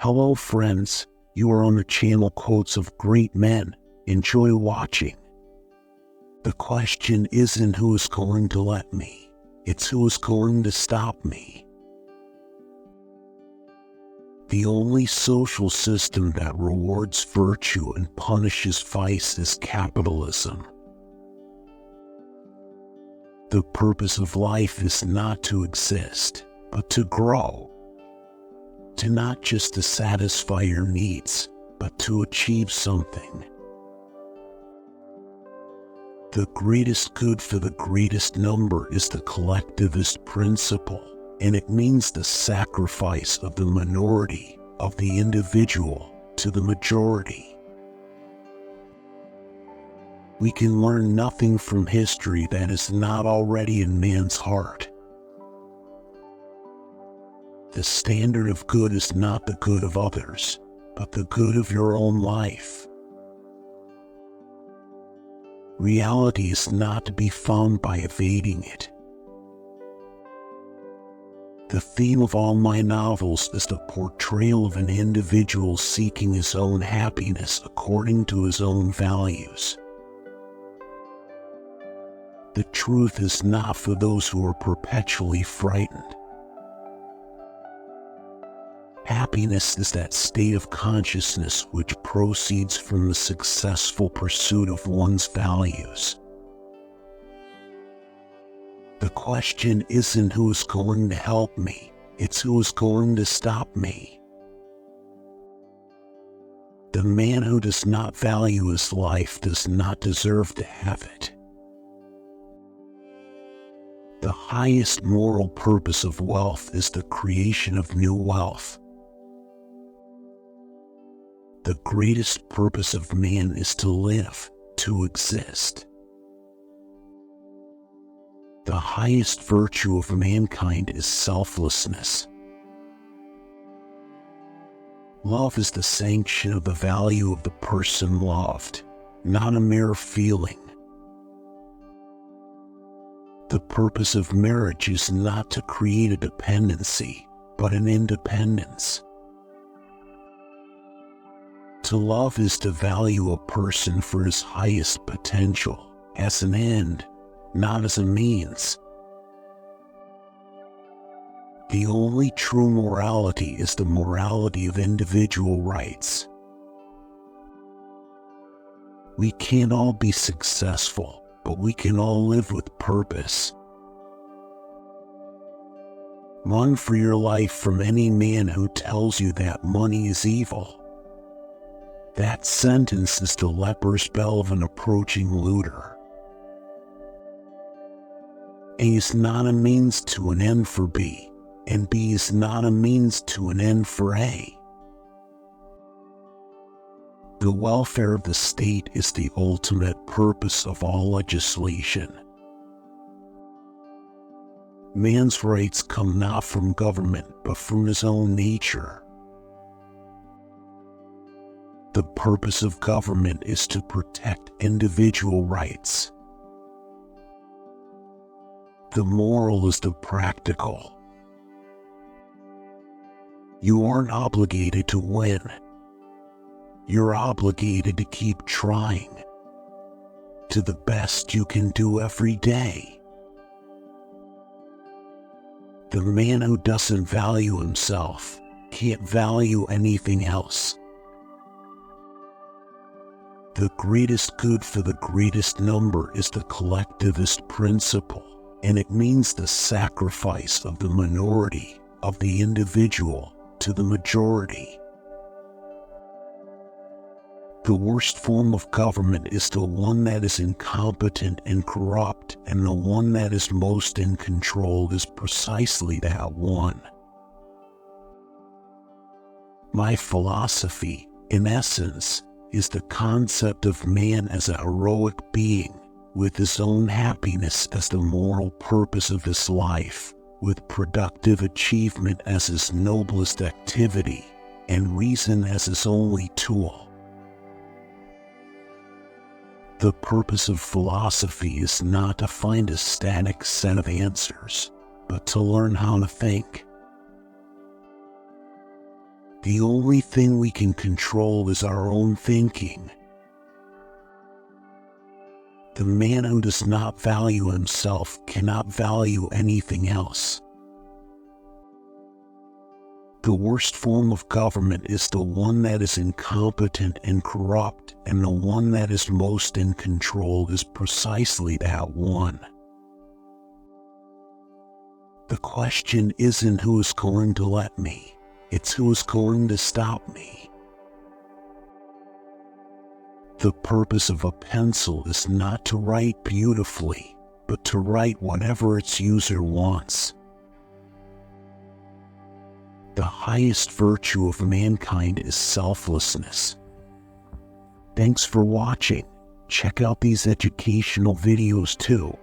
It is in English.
Hello friends, you are on the channel Quotes of Great Men. Enjoy watching. The question isn't who is going to let me, it's who is going to stop me. The only social system that rewards virtue and punishes vice is capitalism. The purpose of life is not to exist, but to grow. To not just to satisfy your needs, but to achieve something. The greatest good for the greatest number is the collectivist principle, and it means the sacrifice of the minority, of the individual, to the majority. We can learn nothing from history that is not already in man's heart. The standard of good is not the good of others, but the good of your own life. Reality is not to be found by evading it. The theme of all my novels is the portrayal of an individual seeking his own happiness according to his own values. The truth is not for those who are perpetually frightened. Happiness is that state of consciousness which proceeds from the successful pursuit of one's values. The question isn't who is going to help me, it's who is going to stop me. The man who does not value his life does not deserve to have it. The highest moral purpose of wealth is the creation of new wealth. The greatest purpose of man is to live, to exist. The highest virtue of mankind is selflessness. Love is the sanction of the value of the person loved, not a mere feeling. The purpose of marriage is not to create a dependency, but an independence. To love is to value a person for his highest potential, as an end, not as a means. The only true morality is the morality of individual rights. We can't all be successful, but we can all live with purpose. Run for your life from any man who tells you that money is evil. That sentence is the leper's bell of an approaching looter. A is not a means to an end for B, and B is not a means to an end for A. The welfare of the state is the ultimate purpose of all legislation. Man's rights come not from government, but from his own nature. The purpose of government is to protect individual rights. The moral is the practical. You aren't obligated to win. You're obligated to keep trying, to the best you can do every day. The man who doesn't value himself can't value anything else. The greatest good for the greatest number is the collectivist principle, and it means the sacrifice of the minority, of the individual, to the majority. The worst form of government is the one that is incompetent and corrupt, and the one that is most in control is precisely that one. My philosophy, in essence, is the concept of man as a heroic being, with his own happiness as the moral purpose of his life, with productive achievement as his noblest activity, and reason as his only tool. The purpose of philosophy is not to find a static set of answers, but to learn how to think. The only thing we can control is our own thinking. The man who does not value himself cannot value anything else. The worst form of government is the one that is incompetent and corrupt, and the one that is most in control is precisely that one. The question isn't who is going to let me, it's who is going to stop me. The purpose of a pencil is not to write beautifully, but to write whatever its user wants. The highest virtue of mankind is selflessness. Thanks for watching. Check out these educational videos too.